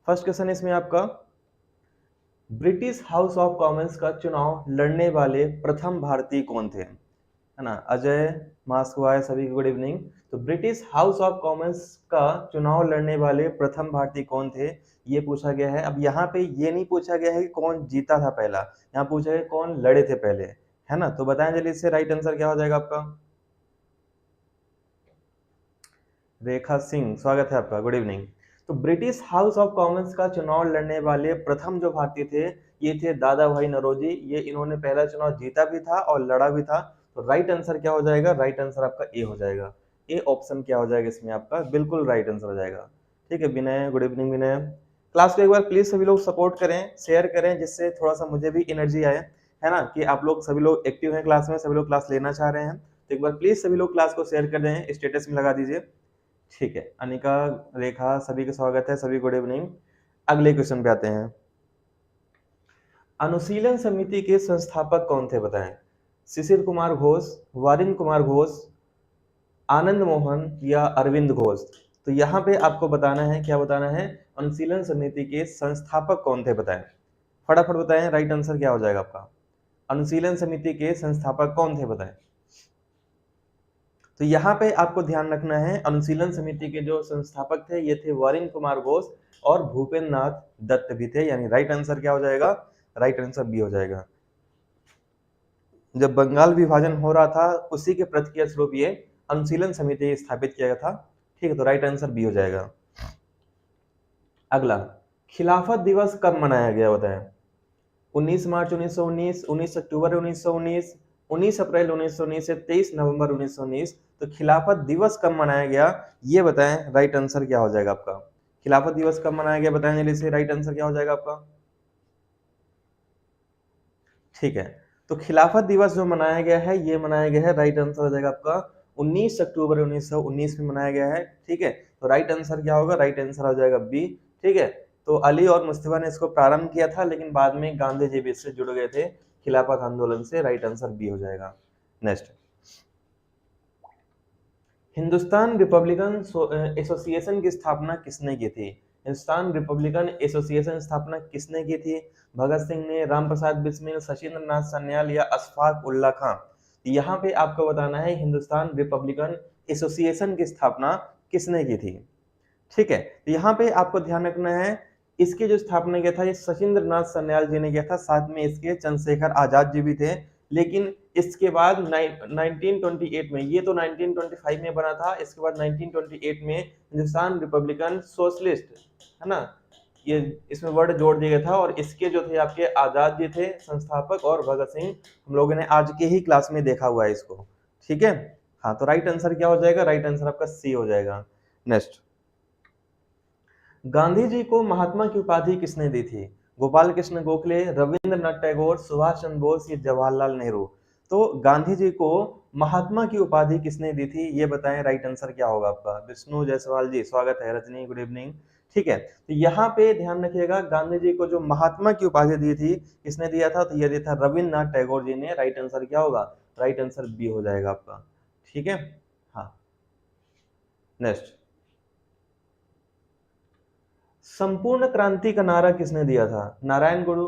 First question इसमें आपका, British house of Commons का चुनाव लड़ने वाले प्रथम भारतीय कौन थे, है ना। अजय मास्कवाय, सभी को गुड इवनिंग। तो ब्रिटिश हाउस ऑफ कॉमन्स का चुनाव लड़ने वाले प्रथम भारतीय कौन थे, ये पूछा गया है। अब यहाँ पे ये नहीं पूछा गया है कि कौन जीता था पहला, यहाँ पूछा गया कौन लड़े थे पहले, है ना। तो बताएं जल्दी से, राइट आंसर क्या हो जाएगा आपका। रेखा सिंह, स्वागत है आपका, गुड इवनिंग। तो ब्रिटिश हाउस ऑफ कॉमन्स का चुनाव लड़ने वाले प्रथम जो भारतीय थे, ये थे दादा भाई नौरोजी। ये इन्होंने पहला चुनाव जीता भी था और लड़ा भी था। तो राइट आंसर क्या हो जाएगा, राइट आंसर आपका ए हो जाएगा। ए ऑप्शन क्या हो जाएगा इसमें आपका, बिल्कुल राइट आंसर हो जाएगा। ठीक है विनय, गुड इवनिंग विनय। क्लास को एक बार प्लीज सभी लोग सपोर्ट करें, शेयर करें, जिससे थोड़ा सा मुझे भी एनर्जी आए, है ना, कि आप लोग सभी लोग एक्टिव हैं क्लास में, सभी लोग क्लास लेना चाह रहे हैं। तो एक बार प्लीज सभी लोग क्लास को शेयर कर दें, स्टेटस में लगा दीजिए। ठीक है, अनिका, रेखा, सभी का स्वागत है, सभी गुड इवनिंग। अगले क्वेश्चन पे आते हैं। अनुशीलन समिति के संस्थापक कौन थे बताएं। शिशिर कुमार घोष, वारिन कुमार घोष, आनंद मोहन या अरविंद घोष। तो यहाँ पे आपको बताना है, क्या बताना है, अनुशीलन समिति के संस्थापक कौन थे बताएं। फटाफट बताएं, राइट आंसर क्या हो जाएगा आपका। अनुशीलन समिति के संस्थापक कौन थे बताएं। तो यहाँ पे आपको ध्यान रखना है, अनुशीलन समिति के जो संस्थापक थे ये थे वारिन कुमार घोष और भूपेंद्र नाथ दत्त भी थे। यानी राइट आंसर क्या हो जाएगा, राइट आंसर बी हो जाएगा। जब बंगाल विभाजन हो रहा था उसी के प्रतिक्रिया स्वरूप ये अनुशीलन समिति स्थापित किया गया था। ठीक है, तो राइट आंसर बी हो जाएगा। अगला, खिलाफत दिवस कब मनाया गया बताएं। 19 मार्च 1919, 19 अक्टूबर 1919, 19 अप्रैल 1919 से 23 नवंबर 1919। तो खिलाफत दिवस कब मनाया गया ये बताएं, राइट आंसर क्या हो जाएगा आपका। खिलाफत दिवस कब मनाया गया बताएं जल्दी से, राइट आंसर क्या हो जाएगा आपका। ठीक है, तो खिलाफत दिवस जो मनाया गया है ये मनाया गया है, राइट आंसर हो जाएगा आपका 19 अक्टूबर 1919 में मनाया गया है। ठीक है, तो राइट आंसर क्या होगा, राइट आंसर हो जाएगा बी। ठीक है, तो अली और मुस्तफा ने इसको प्रारंभ किया था, लेकिन बाद में गांधी जी भी इससे जुड़ गए थे खिलाफत आंदोलन से। राइट आंसर बी हो जाएगा। नेक्स्ट, हिंदुस्तान रिपब्लिकन एसोसिएशन की स्थापना किसने की थी। हिंदुस्तान रिपब्लिकन एसोसिएशन स्थापना किसने की थी। भगत सिंह ने, राम प्रसाद बिस्मिल, सचिंद्र नाथ सान्याल या अशफाक उल्ला खां। यहाँ पे आपको बताना है हिंदुस्तान रिपब्लिकन एसोसिएशन की स्थापना किसने की थी। ठीक है, तो यहाँ पे आपको ध्यान रखना है, इसकी जो स्थापना किया था ये सचिंद्र नाथ सान्याल जी ने किया था, साथ में इसके चंद्रशेखर आजाद जी भी थे। लेकिन इसके बाद 1928 में, ये तो 1925 में बना था, इसके बाद 1928 में हिंदुस्तान रिपब्लिकन सोशलिस्ट, है ना, ये इसमें वर्ड जोड़ दिया गया था। और इसके जो थे आपके आजाद जी थे संस्थापक, और भगत सिंह, हम लोगों ने आज के ही क्लास में देखा हुआ है इसको। ठीक है, हाँ, तो राइट आंसर क्या हो जाएगा, राइट आंसर आपका सी हो जाएगा। नेक्स्ट, गांधी जी को महात्मा की उपाधि किसने दी थी। गोपाल कृष्ण गोखले, रविंद्रनाथ टैगोर, सुभाष चंद्र बोस या जवाहरलाल नेहरू। तो गांधी जी को महात्मा की उपाधि किसने दी थी ये बताएं, राइट आंसर क्या होगा आपका। विष्णु जायसवाल जी, स्वागत है। Rajni, good evening. ठीक है, तो यहाँ पे ध्यान रखिएगा, गांधी जी को जो महात्मा की उपाधि दी थी किसने दिया था, तो यह दिया था रविंद्रनाथ टैगोर जी ने। राइट आंसर क्या होगा, राइट आंसर बी हो जाएगा आपका। ठीक है, हाँ। नेक्स्ट, संपूर्ण क्रांति का नारा किसने दिया था। नारायण गुरु,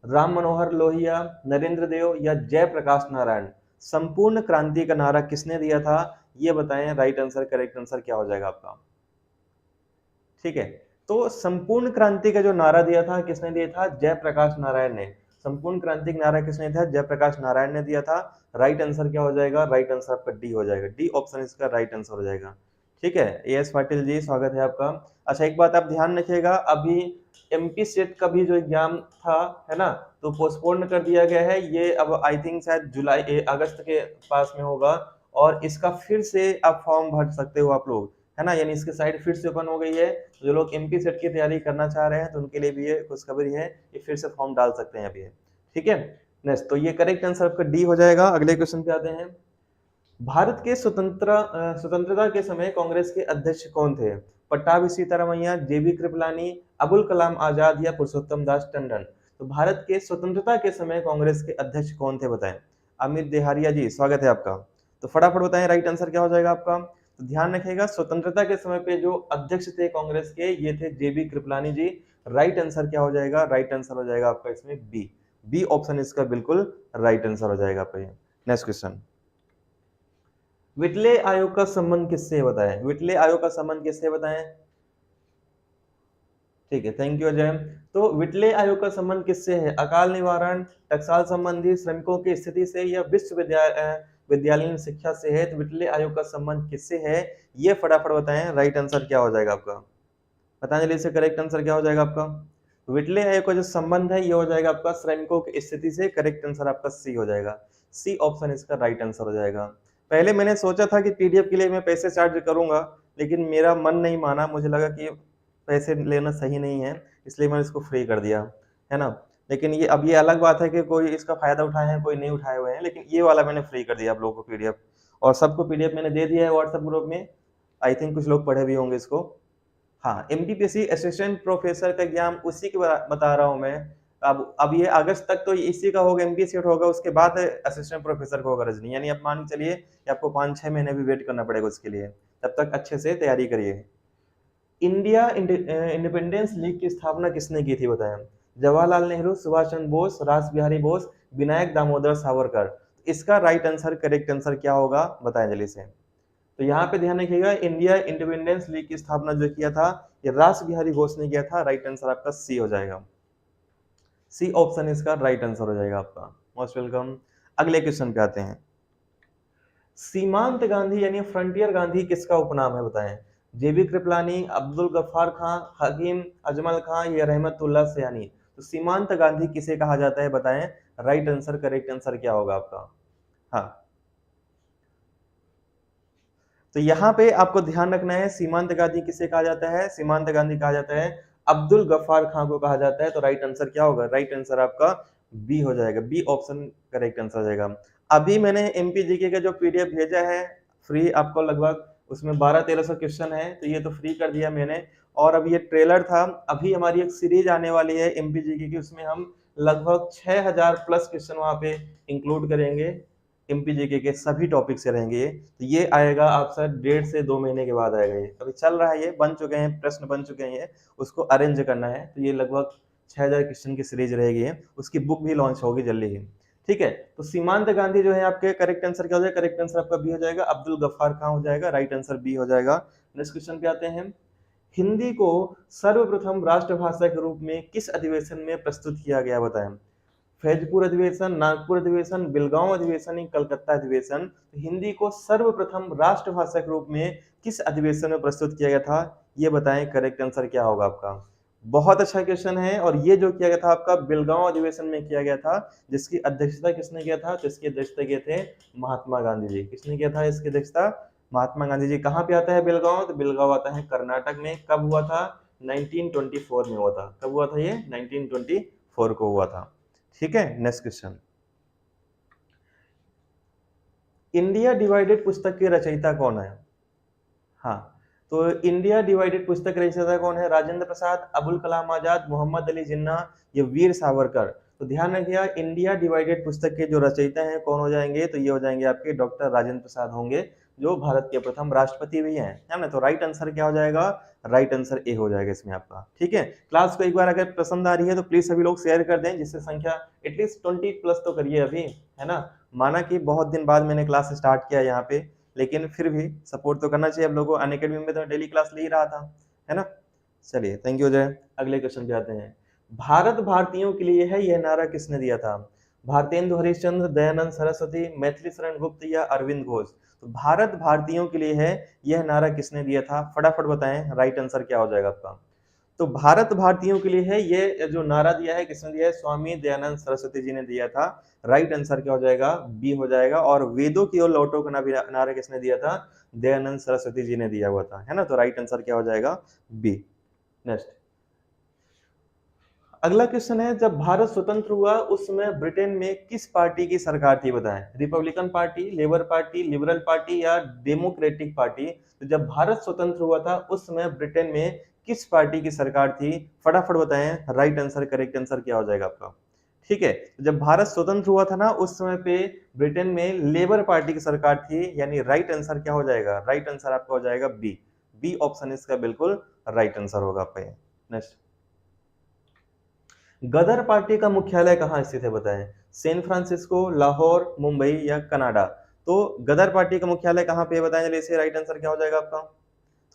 राम मनोहर लोहिया, नरेंद्र देव या जयप्रकाश नारायण। संपूर्ण क्रांति का नारा किसने दिया था ये बताएं, राइट आंसर, करेक्ट आंसर क्या हो जाएगा आपका। ठीक है, तो संपूर्ण क्रांति का जो नारा दिया था किसने दिया था, जयप्रकाश नारायण ने। संपूर्ण क्रांति का नारा किसने दिया, जयप्रकाश नारायण ने दिया था। राइट आंसर क्या हो जाएगा, राइट आंसर आपका डी हो जाएगा। डी ऑप्शन इसका राइट आंसर हो जाएगा। ठीक है, एस पाटिल जी, स्वागत है आपका। अच्छा, एक बात आप ध्यान रखिएगा, अभी एमपी सेट का भी जो एग्जाम था, है ना, तो पोस्टपोन कर दिया गया है। ये अब आई थिंक शायद जुलाई अगस्त के पास में होगा, और इसका फिर से आप फॉर्म भर सकते हो आप लोग, है ना। यानी इसकी साइट फिर से ओपन हो गई है। जो लोग एमपी सेट की तैयारी करना चाह रहे हैं तो उनके लिए भी ये खुशखबरी है, ये फिर से फॉर्म डाल सकते हैं अभी। ठीक है, नेक्स्ट, तो ये करेक्ट आंसर आपका डी हो जाएगा। अगले क्वेश्चन पे आते हैं। भारत के स्वतंत्रता के समय कांग्रेस के अध्यक्ष कौन थे। पट्टाभी सीतारामैया, जेबी कृपलानी, अबुल कलाम आजाद या पुरुषोत्तम दास टंडन। तो भारत के स्वतंत्रता के समय कांग्रेस के अध्यक्ष कौन थे बताएं। अमित देहारिया जी, स्वागत है आपका। तो फटाफट बताएं, राइट आंसर क्या हो जाएगा आपका। तो ध्यान रखिएगा, स्वतंत्रता के समय पे जो अध्यक्ष थे कांग्रेस के, ये थे जेबी कृपलानी जी। राइट आंसर क्या हो जाएगा? राइट आंसर हो जाएगा आपका इसमें बी। बी ऑप्शन इसका बिल्कुल राइट आंसर हो जाएगा आपका। नेक्स्ट क्वेश्चन, विटले आयोग का संबंध किससे बताएं? विटले आयोग का संबंध किससे बताएं? ठीक है, थैंक यू अजय। तो विटले आयोग का संबंध किससे है? अकाल निवारण, टकसाल संबंधी, श्रमिकों की स्थिति से, या विद्यालयीन शिक्षा से है? तो विटले आयोग का संबंध किससे है, ये फटाफट बताएं। राइट आंसर क्या हो जाएगा आपका? बताने जल्दी से, करेक्ट आंसर क्या हो जाएगा आपका? विटले आयोग का जो संबंध है ये हो जाएगा आपका श्रमिकों की स्थिति से। करेक्ट आंसर आपका सी हो जाएगा। सी ऑप्शन इसका राइट आंसर हो जाएगा। पहले मैंने सोचा था कि पीडीएफ के लिए मैं पैसे चार्ज करूंगा, लेकिन मेरा मन नहीं माना, मुझे लगा कि पैसे लेना सही नहीं है, इसलिए मैंने इसको फ्री कर दिया, है ना। लेकिन ये अब ये अलग बात है कि कोई इसका फायदा उठाए हैं, कोई नहीं उठाए हुए हैं, लेकिन ये वाला मैंने फ्री कर दिया आप लोगों को पीडीएफ, और सबको पीडीएफ मैंने दे दिया है व्हाट्सएप ग्रुप में। आई थिंक कुछ लोग पढ़े भी होंगे इसको। हाँ, एमपीपीएससी असिस्टेंट प्रोफेसर का एग्जाम उसी के बता रहा हूँ मैं। अब ये अगस्त तक तो इसी का होगा, एमपीएससी होगा, उसके बाद असिस्टेंट प्रोफेसर का होगा रजनी। यानी आप मान के चलिए कि आपको 5-6 महीने भी वेट करना पड़ेगा उसके लिए, तब तक अच्छे से तैयारी करिए। इंडिया इंडिपेंडेंस लीग की स्थापना किसने की थी बताएं? जवाहरलाल नेहरू, सुभाष चंद्र बोस, रास बिहारी बोस, विनायक दामोदर सावरकर। इसका राइट आंसर, करेक्ट आंसर क्या होगा बताएं जल्दी से। तो यहाँ पे ध्यान रखिएगा, इंडिया इंडिपेंडेंस लीग की स्थापना जो किया था ये रास बिहारी बोस ने किया था। राइट आंसर आपका सी हो जाएगा। सी ऑप्शन इसका राइट आंसर हो जाएगा आपका। Most welcome. अगले क्वेश्चन पे आते हैं। सीमांत गांधी यानी फ्रंटियर गांधी किसका उपनाम है बताएं? जेबी कृपलानी, अब्दुल गफ्फार खान, हकीम अजमल खान, या रहमतुल्लाह सयानी। तो सीमांत गांधी किसे कहा जाता है बताएं? राइट आंसर, करेक्ट आंसर क्या होगा आपका? हाँ, तो यहाँ पे आपको ध्यान रखना है, सीमांत गांधी किसे कहा जाता है? सीमांत गांधी कहा जाता है अब्दुल गफ्फार खान को कहा जाता है। तो राइट आंसर क्या होगा? राइट आंसर आपका बी हो जाएगा। बी ऑप्शन करेक्ट आंसर हो जाएगा। अभी मैंने एमपीजीके का जो पीडीएफ भेजा है फ्री आपको, लगभग उसमें 1200-1300 क्वेश्चन है, तो ये तो फ्री कर दिया मैंने। और अब ये ट्रेलर था, अभी हमारी एक सीरीज आने वाली है एमपीजीके की, उसमें हम लगभग 6000 प्लस क्वेश्चन वहां पे इंक्लूड करेंगे। एमपीजीके के सभी टॉपिक से रहेंगे ये। तो ये आएगा आपसे 1.5 से 2 महीने के बाद आएगा। ये अभी चल रहा है, ये बन चुके हैं, प्रश्न बन चुके हैं, ये उसको अरेंज करना है। तो ये लगभग 6000 क्वेश्चन की सीरीज रहेगी ये, उसकी बुक भी लॉन्च होगी जल्दी ही। ठीक है, तो सीमांत गांधी जो है आपके, करेक्ट आंसर क्या हो जाएगा? करेक्ट आंसर आपका बी हो जाएगा। अब्दुल गफ्फार खान हो जाएगा। राइट आंसर बी हो जाएगा। नेक्स्ट क्वेश्चन पे आते हैं। हिंदी को सर्वप्रथम राष्ट्रभाषा के रूप में किस अधिवेशन में प्रस्तुत किया गया बताएं? फैजपुर अधिवेशन, नागपुर अधिवेशन, बिलगांव अधिवेशन, कलकत्ता अधिवेशन। तो हिंदी को सर्वप्रथम राष्ट्रभाषा के रूप में किस अधिवेशन में प्रस्तुत किया गया था, ये बताएं। करेक्ट आंसर क्या होगा आपका? बहुत अच्छा क्वेश्चन है, और ये जो किया गया था आपका बिलगांव अधिवेशन में किया गया था, जिसकी अध्यक्षता किसने किया था? तो इसकी अध्यक्षता किए थे महात्मा गांधी जी। किसने किया था इसकी अध्यक्षता? महात्मा गांधी जी। कहाँ पे आता है बिलगांव? तो बिलगांव आता है कर्नाटक में। कब हुआ था? 1924 में हुआ था। कब हुआ था ये? 1924 को हुआ था। ठीक है, नेक्स्ट क्वेश्चन। इंडिया डिवाइडेड पुस्तक के रचयिता कौन है? हाँ, तो इंडिया डिवाइडेड पुस्तक रचयिता कौन है? राजेंद्र प्रसाद, अबुल कलाम आजाद, मोहम्मद अली जिन्ना, या वीर सावरकर। तो ध्यान रखिएगा, इंडिया डिवाइडेड पुस्तक के जो रचयिता हैं कौन हो जाएंगे? तो ये हो जाएंगे आपके डॉक्टर राजेंद्र प्रसाद होंगे, जो भारत के प्रथम राष्ट्रपति भी हैं, है ना। तो राइट आंसर क्या हो जाएगा? राइट आंसर ए हो जाएगा इसमें आपका। ठीक है, क्लास को एक बार अगर पसंद आ रही है तो प्लीज सभी लोग शेयर कर दें, जिससे संख्या एटलीस्ट 20 प्लस तो करिए अभी, है ना। माना कि बहुत दिन बाद मैंने क्लास स्टार्ट किया यहाँ पे, लेकिन फिर भी सपोर्ट तो करना चाहिए आप लोगों को। अनअकैडमी में तो डेली क्लास ले ही रहा था, है ना। चलिए, थैंक यू जय। अगले क्वेश्चन पे आते हैं। भारत भारतीयों के लिए है, यह नारा किसने दिया था? भारतेंदु हरिश्चंद्र, दयानंद सरस्वती, मैथिली शरण गुप्त, या अरविंद घोष। तो भारत भारतीयों के लिए है, यह नारा किसने दिया था? फटाफट बताएं, राइट आंसर क्या हो जाएगा आपका? तो भारत भारतीयों के लिए है, ये जो नारा दिया है किसने दिया है? स्वामी दयानंद सरस्वती जी ने दिया था। राइट आंसर क्या हो जाएगा? बी हो जाएगा। और वेदों की ओर लौटो का नारा किसने दिया था? दयानंद सरस्वती जी ने दिया हुआ था, है ना। तो राइट आंसर क्या हो जाएगा? बी। नेक्स्ट, अगला क्वेश्चन है, जब भारत स्वतंत्र हुआ उस समय ब्रिटेन में किस पार्टी की सरकार थी बताएं? Republican party, labour party, liberal party, या डेमोक्रेटिक पार्टी। तो जब भारत स्वतंत्र हुआ था उस समय ब्रिटेन में किस पार्टी की सरकार थी? फटाफट बताएं, राइट आंसर, करेक्ट आंसर क्या हो जाएगा आपका? ठीक है, जब भारत स्वतंत्र हुआ था ना, उस समय पे ब्रिटेन में लेबर पार्टी की सरकार थी, यानी राइट आंसर क्या हो जाएगा, राइट आंसर आपका हो जाएगा बी। बी ऑप्शन इसका बिल्कुल राइट आंसर होगा आपका। नेक्स्ट, गदर पार्टी का मुख्यालय कहाँ स्थित है बताएं, सैन फ्रांसिस्को, लाहौर, मुंबई या कनाडा। तो गदर पार्टी का मुख्यालय कहाँ पे बताएं जल्दी से, राइट आंसर क्या हो जाएगा आपका।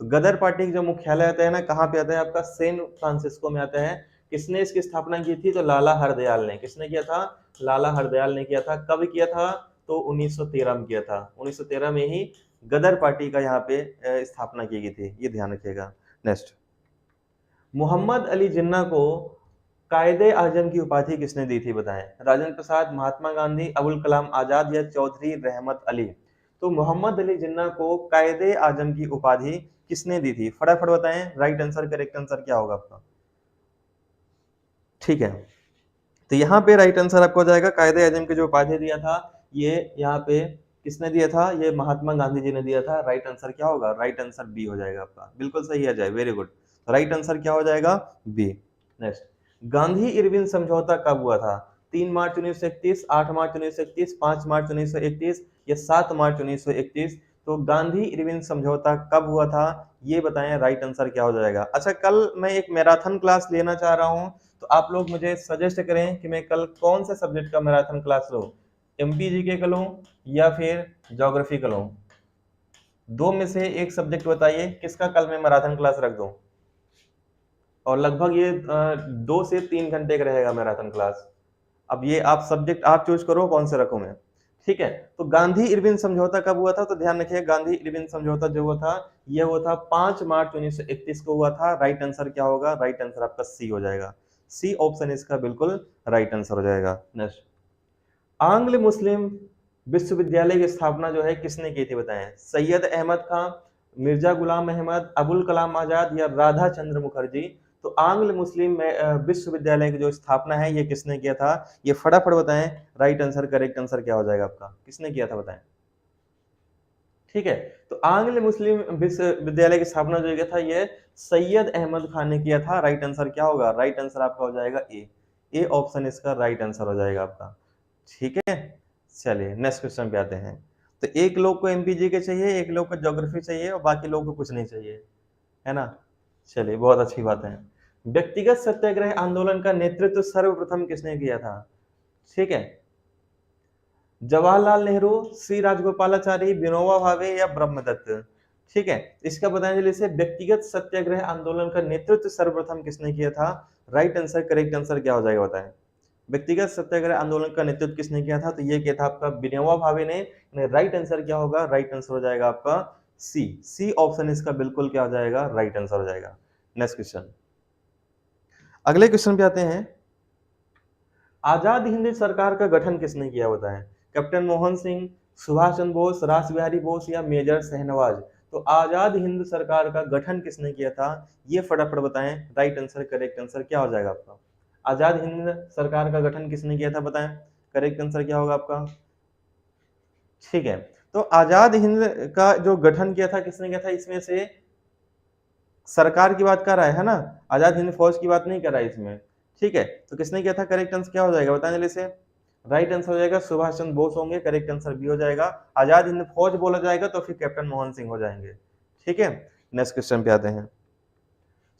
तो गदर पार्टी का जो मुख्यालय आता है ना, कहाँ पे आता है आपका, सैन फ्रांसिस्को में आता है। किसने इसकी स्थापना की थी, तो लाला हरदयाल ने। किसने किया था, लाला हरदयाल ने किया था। कब किया था, तो 1913 में किया था। 1913 में ही गदर पार्टी का यहाँ पे स्थापना की गई थी, ये ध्यान रखिएगा। नेक्स्ट, मोहम्मद अली जिन्ना को कायदे आजम की उपाधि किसने दी थी बताएं, राजेंद्र प्रसाद, महात्मा गांधी, अबुल कलाम आजाद या चौधरी रहमत अली। तो मोहम्मद अली जिन्ना को कायदे आजम की उपाधि किसने दी थी, फटाफट बताएं, राइट आंसर, करेक्ट आंसर क्या होगा आपका। ठीक है, तो यहाँ पे राइट आंसर आपको हो जाएगा, कायदे आजम की जो उपाधि दिया था, ये यहाँ पे किसने दिया था, ये महात्मा गांधी जी ने दिया था। राइट आंसर क्या होगा, राइट आंसर बी हो जाएगा आपका, बिल्कुल सही आ जाए, वेरी गुड। राइट आंसर क्या हो जाएगा, बी। नेक्स्ट, गांधी इरविन समझौता कब हुआ था, 3 मार्च 1931, 8 मार्च 1931, 5 मार्च 1931 या 7 मार्च 1931। तो गांधी इरविन समझौता कब हुआ था, ये बताएं, राइट आंसर क्या हो जाएगा। अच्छा, कल मैं एक मैराथन क्लास लेना चाह रहा हूं, तो आप लोग मुझे सजेस्ट करें कि मैं कल कौन से सब्जेक्ट का मैराथन क्लास लूं, एमपीजीके का लूं या फिर ज्योग्राफी का लूं। दो में से एक सब्जेक्ट बताइए, किसका कल मैं मैराथन क्लास रख दूं। और लगभग ये 2 से 3 घंटे का रहेगा मैराथन क्लास। अब ये आप सब्जेक्ट आप चूज करो कौन से रखूं मैं। ठीक है, तो गांधी इरविन समझौता कब हुआ था, तो ध्यान रखिए, गांधी इरविन समझौता जो हुआ था, ये हुआ था 5 मार्च 1931 को हुआ था। राइट आंसर क्या होगा, राइट आंसर आपका सी हो जाएगा। सी ऑप्शन इसका बिल्कुल राइट आंसर हो जाएगा। नेक्स्ट, आंग्ल मुस्लिम विश्वविद्यालय की स्थापना जो है किसने की थी बताएं, सैयद अहमद खां, मिर्जा गुलाम अहमद, अबुल कलाम आजाद या राधा चंद्र मुखर्जी। तो आंग्ल मुस्लिम विश्वविद्यालय की जो स्थापना है ये किसने किया था, ये फटाफट बताएं, राइट आंसर, करेक्ट आंसर क्या हो जाएगा आपका, किसने किया था बताएं। ठीक है, तो आंग्ल मुस्लिम विश्वविद्यालय की स्थापना जो किया था, ये सैयद अहमद खान ने किया था। राइट आंसर क्या होगा, राइट आंसर आपका हो जाएगा ए। ए ऑप्शन इसका राइट आंसर हो जाएगा आपका। ठीक है, चलिए नेक्स्ट क्वेश्चन पे आते हैं। तो एक लोग को एमपीजी के चाहिए, एक लोग को ज्योग्राफी चाहिए और बाकी लोग को कुछ नहीं चाहिए, है ना। चलिए, बहुत अच्छी बात है। व्यक्तिगत सत्याग्रह आंदोलन का नेतृत्व सर्वप्रथम किसने किया था, ठीक है, जवाहरलाल नेहरू, श्री राजगोपालाचारी, विनोबा भावे या ब्रह्मदत्त। ठीक है, इसका बताएं जल्दी से, व्यक्तिगत सत्याग्रह आंदोलन का नेतृत्व सर्वप्रथम किसने किया था। राइट आंसर, करेक्ट आंसर क्या हो जाएगा बताएं। व्यक्तिगत सत्याग्रह आंदोलन का नेतृत्व किसने किया था, तो ये किया था आपका विनोबा भावे ने। राइट आंसर क्या होगा, राइट आंसर हो जाएगा आपका सी। सी ऑप्शन इसका बिल्कुल क्या हो जाएगा, राइट आंसर हो जाएगा। नेक्स्ट क्वेश्चन, अगले क्वेश्चन पे आते हैं। आजाद हिंद सरकार का गठन किसने किया बताएं, कैप्टन मोहन सिंह, सुभाष चंद्र बोस, रास बिहारी बोस या मेजर शहनवाज। तो आजाद हिंद सरकार का गठन किसने किया था, ये फटाफट बताएं, राइट आंसर, करेक्ट आंसर क्या हो जाएगा आपका। आजाद हिंद सरकार का गठन किसने किया था बताएं, करेक्ट आंसर क्या होगा आपका। ठीक है, तो आजाद हिंद का जो गठन किया था किसने किया था, इसमें से सरकार की बात कर रहा है ना, आजाद हिंद फौज की बात नहीं कर रहा है इसमें। ठीक है, तो किसने किया था, करेक्ट आंसर क्या हो जाएगा बताएं जल्दी से। राइट आंसर हो जाएगा सुभाष चंद्र बोस होंगे, करेक्ट आंसर भी हो जाएगा। आजाद हिंद फौज बोला जाएगा तो फिर कैप्टन मोहन सिंह हो जाएंगे। ठीक है, नेक्स्ट क्वेश्चन पे आते हैं।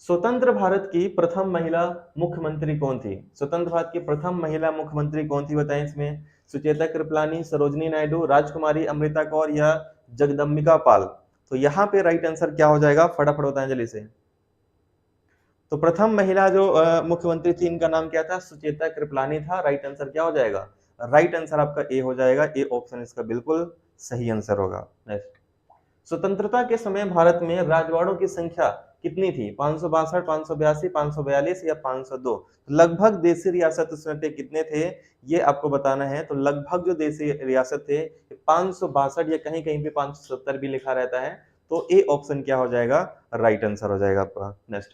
स्वतंत्र भारत की प्रथम महिला मुख्यमंत्री कौन थी, स्वतंत्र भारत की प्रथम महिला मुख्यमंत्री कौन थी बताएं इसमें, सुचेता कृपलानी, सरोजनी नायडू, राजकुमारी अमृता कौर या जगदम्बिका पाल। तो यहाँ पे राइट आंसर क्या हो जाएगा, फटाफट बताएं जल्दी से। तो प्रथम महिला जो मुख्यमंत्री थी, इनका नाम क्या था, सुचेता कृपलानी था। राइट आंसर क्या हो जाएगा, राइट आंसर आपका ए हो जाएगा। ए ऑप्शन इसका बिल्कुल सही आंसर होगा। नेक्स्ट, स्वतंत्रता के समय भारत में राजवाड़ों की संख्या कितनी थी, 562, 582, 542 या 502। लगभग देशी रियासत उस समय पे कितने थे, ये आपको बताना है। तो लगभग जो देशी रियासत थे 562 या कहीं कहीं पे 570 भी लिखा रहता है। तो ए ऑप्शन क्या हो जाएगा, राइट आंसर हो जाएगा आपका। नेक्स्ट,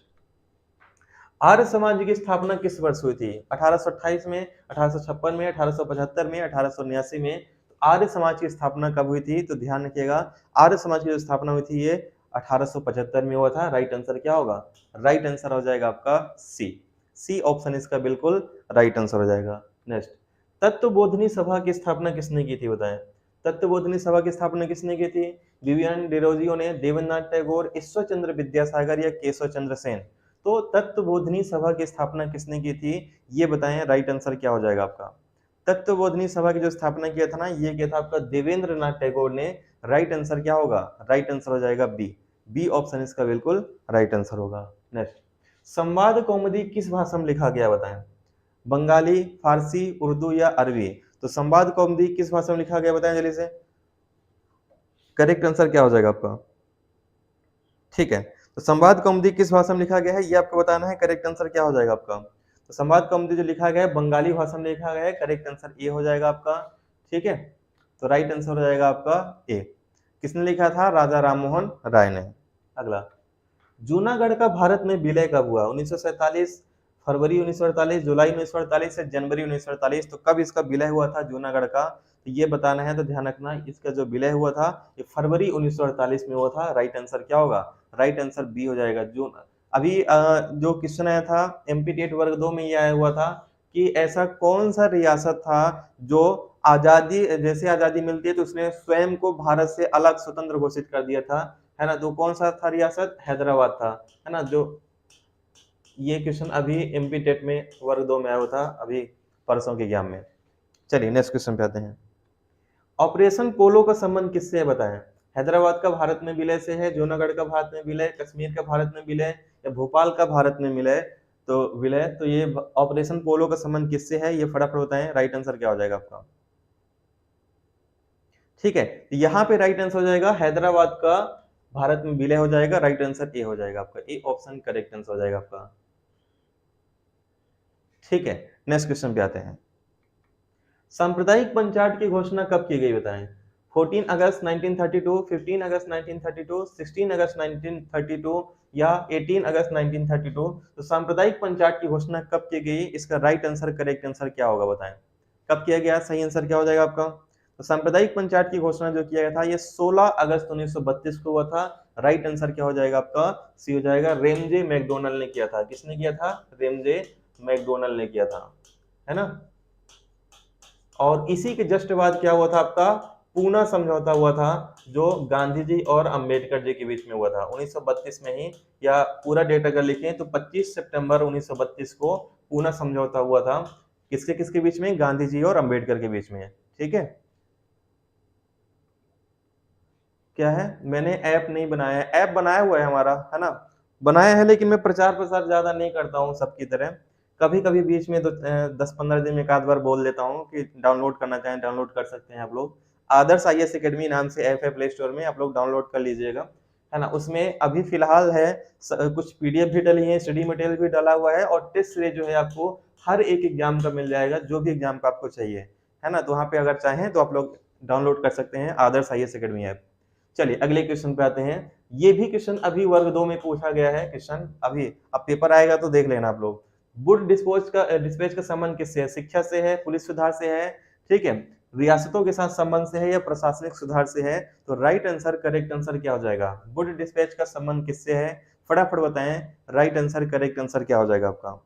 आर्य समाज की स्थापना किस वर्ष हुई थी, 1828 में, 1856 में, 1875 में, 1879 में। तो आर्य समाज की स्थापना कब हुई थी, तो ध्यान रखिएगा, आर्य समाज की जो स्थापना हुई थी ये 1875 में हुआ था। राइट आंसर क्या होगा, राइट आंसर हो जाएगा आपका सी। सी ऑप्शन इसका बिल्कुल राइट आंसर हो जाएगा। नेक्स्ट, तत्वबोधिनी सभा की स्थापना किसने की थी बताएं। तत्वबोधिनी सभा की स्थापना किसने की थी? विवियन डिरोजियो ने, देवेंद्रनाथ टैगोर, ईश्वर चंद्र विद्यासागर या केशव चंद्र सेन। तो तत्वबोधिनी सभा की स्थापना किसने की थी ये बताएं, राइट आंसर क्या हो जाएगा आपका। तत्वबोधिनी सभा की जो स्थापना किया था ना, ये किया था आपका देवेंद्रनाथ टैगोर ने। राइट आंसर क्या होगा? राइट आंसर हो जाएगा बी। बी ऑप्शन इसका बिल्कुल राइट आंसर होगा। नेक्स्ट, संवाद कौमुदी किस भाषा में लिखा गया बताएं। बंगाली, फारसी, उर्दू या अरबी। तो संवाद कौमुदी किस भाषा में लिखा गया बताएं जल्दी से। करेक्ट आंसर क्या हो जाएगा आपका? ठीक है, तो संवाद कौमुदी किस भाषा में लिखा गया है ये आपको बताना है। करेक्ट आंसर क्या हो जाएगा आपका? तो संवाद कौमुदी जो लिखा गया है बंगाली भाषा में लिखा गया है। करेक्ट आंसर ए हो जाएगा आपका। ठीक है, तो राइट आंसर हो जाएगा आपका ए। किसने लिखा था? राजा राममोहन राय ने। अगला, जूनागढ़ का भारत में विलय कब हुआ? 1947, फरवरी 1948, जुलाई 1948 से जनवरी 1948। तो कब इसका विलय हुआ था जूनागढ़ का, तो ये बताना है। तो ध्यान रखना, इसका जो विलय हुआ था ये फरवरी 1948 में हुआ था। राइट आंसर क्या होगा? राइट आंसर बी हो जाएगा। जून अभी जो क्वेश्चन आया था एमपी टेट वर्ग 2 में ये आया हुआ था कि ऐसा कौन सा रियासत था जो आजादी, जैसे आजादी मिलती है तो उसने स्वयं को भारत से अलग स्वतंत्र घोषित कर दिया था, है ना। तो कौन सा था रियासत? हैदराबाद था, है ना। जो ये क्वेश्चन अभी एमपी टेट में वर्ग 2 में आया हुआ था अभी परसों के एग्जाम में। चलिए नेक्स्ट क्वेश्चन पे आते हैं। ऑपरेशन पोलो का संबंध किससे है बताएं। हैदराबाद का भारत में विलय से है, जूनागढ़ का भारत में विलय, कश्मीर का भारत में विलय या भोपाल का भारत में विलय। तो विलय, तो ये ऑपरेशन पोलो का संबंध किससे है ये फटाफट बताएं। राइट आंसर क्या हो जाएगा आपका? ठीक है, यहाँ पे राइट आंसर हो जाएगा हैदराबाद का भारत में विलय हो जाएगा। राइट आंसर ए हो जाएगा आपका। ए ऑप्शन करेक्ट आंसर हो जाएगा आपका। ठीक है, नेक्स्ट क्वेश्चन पे आते हैं। सांप्रदायिक पंचायत की घोषणा कब की गई बताएं। 14 अगस्त 1932, 15 अगस्त 1932, 16 अगस्त 1932 या 18 अगस्त 1932। तो सांप्रदायिक पंचायत की घोषणा कब की गई, इसका राइट आंसर करेक्ट आंसर क्या होगा बताएं। कब किया गया? सही आंसर क्या हो जाएगा आपका? तो सांप्रदायिक पंचायत की घोषणा जो किया गया था ये 16 अगस्त 1932 को हुआ था। राइट आंसर क्या हो जाएगा आपका? सी हो जाएगा। रेमजे मैकडोनल्ड ने किया था। किसने किया था? रेमजे मैकडोनल्ड ने किया था, है ना। और इसी के जस्ट बाद क्या हुआ था आपका? पूना समझौता हुआ था जो गांधी जी और अंबेडकर जी के बीच में हुआ था 1932 में ही। या पूरा डेट अगर लिखें तो 25 सितंबर 1932 को पूना समझौता हुआ था। किसके किसके बीच में? गांधी जी और अंबेडकर के बीच में। ठीक है, क्या है? मैंने ऐप नहीं बनाया है, ऐप बनाया हुआ है हमारा, है ना, बनाया है, लेकिन मैं प्रचार प्रसार ज्यादा नहीं करता हूँ सबकी तरह। कभी कभी बीच में तो 10-15 दिन में एक आध बार बोल देता हूँ कि डाउनलोड करना चाहें डाउनलोड कर सकते हैं आप लोग। आदर्श आईएएस एकेडमी नाम से ऐप है प्ले स्टोर में, आप लोग डाउनलोड कर लीजिएगा, है ना। उसमें अभी फिलहाल है कुछ पीडीएफ भी डली है, स्टडी मटेरियल भी डाला हुआ है और टेस्ट सीरीज जो है आपको हर एक एग्जाम का मिल जाएगा, जो भी एग्जाम का आपको चाहिए, है ना। तो वहाँ पे अगर चाहें तो आप लोग डाउनलोड कर सकते हैं आदर्श आईएएस एकेडमी ऐप। चलिए अगले क्वेश्चन पे आते हैं। ये भी क्वेश्चन अभी वर्ग 2 में पूछा गया है क्वेश्चन, अभी अब पेपर आएगा तो देख लेना आप लोग। वुड डिस्पैच का संबंध किससे है? शिक्षा से है, पुलिस सुधार से है, ठीक है, रियासतों के साथ संबंध से है या प्रशासनिक सुधार से है। तो राइट आंसर करेक्ट आंसर क्या हो जाएगा? वुड डिस्पैच का संबंध किससे है फटाफट बताएं। राइट आंसर करेक्ट आंसर क्या हो जाएगा आपका?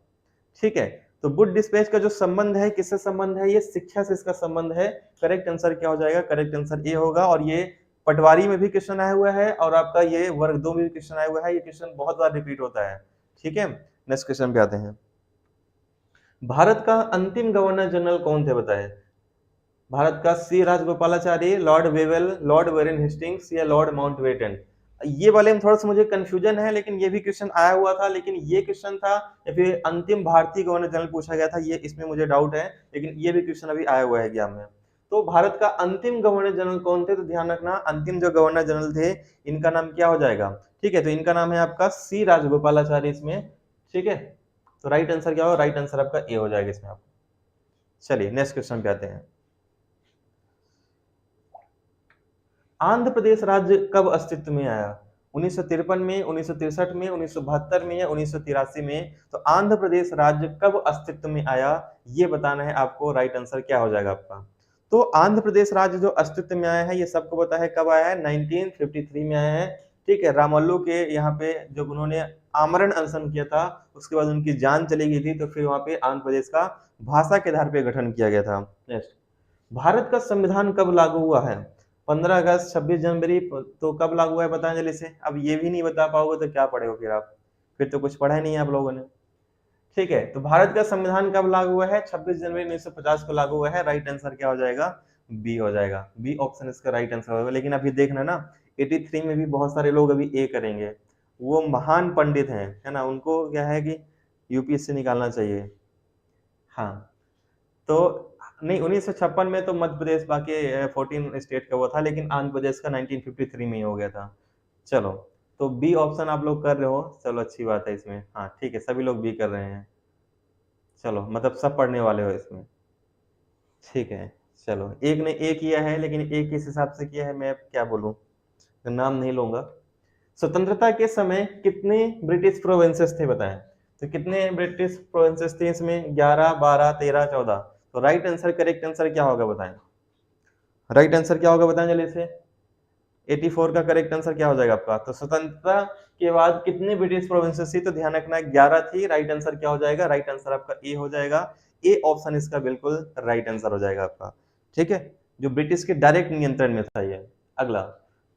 ठीक है, तो वुड डिस्पैच का जो संबंध है किससे संबंध है? ये शिक्षा से इसका संबंध है। करेक्ट आंसर क्या हो जाएगा? करेक्ट आंसर ए होगा। और ये पटवारी में भी क्वेश्चन आया हुआ है और आपका ये वर्ग 2 में भी क्वेश्चन आया हुआ है। ये क्वेश्चन बहुत बार रिपीट होता है। ठीक है, नेक्स्ट क्वेश्चन पे आते हैं। भारत का अंतिम गवर्नर जनरल कौन थे बताएं। भारत का C Rajagopalachari, Lord Wavell, Lord Warren Hastings या लॉर्ड माउंटबेटन। ये वाले में थोड़ा सा मुझे कंफ्यूजन है, लेकिन ये भी क्वेश्चन आया हुआ था, लेकिन ये क्वेश्चन था या फिर अंतिम भारतीय गवर्नर जनरल पूछा गया था, ये इसमें मुझे डाउट है, लेकिन ये भी क्वेश्चन अभी आया हुआ है एग्जाम में। तो भारत का अंतिम गवर्नर जनरल कौन थे? तो ध्यान रखना, अंतिम जो गवर्नर जनरल थे इनका नाम क्या हो जाएगा? ठीक है, तो इनका नाम है आपका सी राजगोपालाचारी इसमें। ठीक है, तो राइट आंसर क्या होगा? राइट आंसर आपका ए हो जाएगा इसमें। आप चलिए नेक्स्ट क्वेश्चन पे आते हैं। आंध्र प्रदेश राज्य कब अस्तित्व में आया? 1953 में, 1963 में, 1972 में या 1983 में। तो आंध्र प्रदेश राज्य कब अस्तित्व में आया ये बताना है आपको। राइट आंसर क्या हो जाएगा आपका? तो आंध्र प्रदेश राज्य जो अस्तित्व में आया है ये सबको पता है कब आया है, 1953 में आया है। ठीक है, रामल्लू के यहाँ पे जब उन्होंने आमरण अनशन किया था, उसके बाद उनकी जान चली गई थी, तो फिर वहां पे आंध्र प्रदेश का भाषा के आधार पे गठन किया गया था। नेक्स्ट, भारत का संविधान कब लागू हुआ है? 15 अगस्त, 26 जनवरी, तो कब लागू हुआ है बताएं जल्दी से। अब ये भी नहीं बता पाओगे तो क्या पढ़े हो फिर आप, फिर तो कुछ पढ़ा ही नहीं है आप लोगों ने। ठीक है, तो भारत का संविधान कब लागू हुआ है? 26 जनवरी 1950 को लागू हुआ है। राइट आंसर क्या हो जाएगा? बी हो जाएगा। बी ऑप्शन इसका राइट आंसर होगा। लेकिन अभी देखना ना, 83 में भी बहुत सारे लोग अभी ए करेंगे, वो महान पंडित हैं, है ना, उनको क्या है कि यूपीएससी निकालना चाहिए। हाँ, तो नहीं, 1956 में तो मध्य प्रदेश बाकी 14 स्टेट का वो था, लेकिन आंध्र प्रदेश का 1953 में ही हो गया था। चलो, तो बी ऑप्शन आप लोग कर रहे हो, चलो अच्छी बात है इसमें। हाँ ठीक है, सभी लोग बी कर रहे हैं। चलो, मतलब सब पढ़ने वाले हो इसमें। ठीक है, चलो, एक ने ए किया है, लेकिन ए किस हिसाब से किया है मैं क्या बोलूं, तो नाम नहीं लूंगा। स्वतंत्रता के समय कितने ब्रिटिश प्रोविंसेस थे बताएं। तो कितने ब्रिटिश प्रोविंसेस थे इसमें? 11, 12, 13, 14। तो राइट आंसर, करेक्ट आंसर क्या होगा बताएं। राइट आंसर क्या होगा बताएं जल्दी से। 84 का करेक्ट आंसर क्या हो जाएगा आपका? तो स्वतंत्रता के बाद कितने ब्रिटिश प्रोविंसेस थी? तो ध्यान रखना 11 थी। राइट आंसर क्या हो जाएगा? राइट आंसर आपका ए हो जाएगा। ए ऑप्शन इसका बिल्कुल राइट आंसर हो जाएगा आपका। ठीक है, जो ब्रिटिश के डायरेक्ट नियंत्रण में था ये। अगला,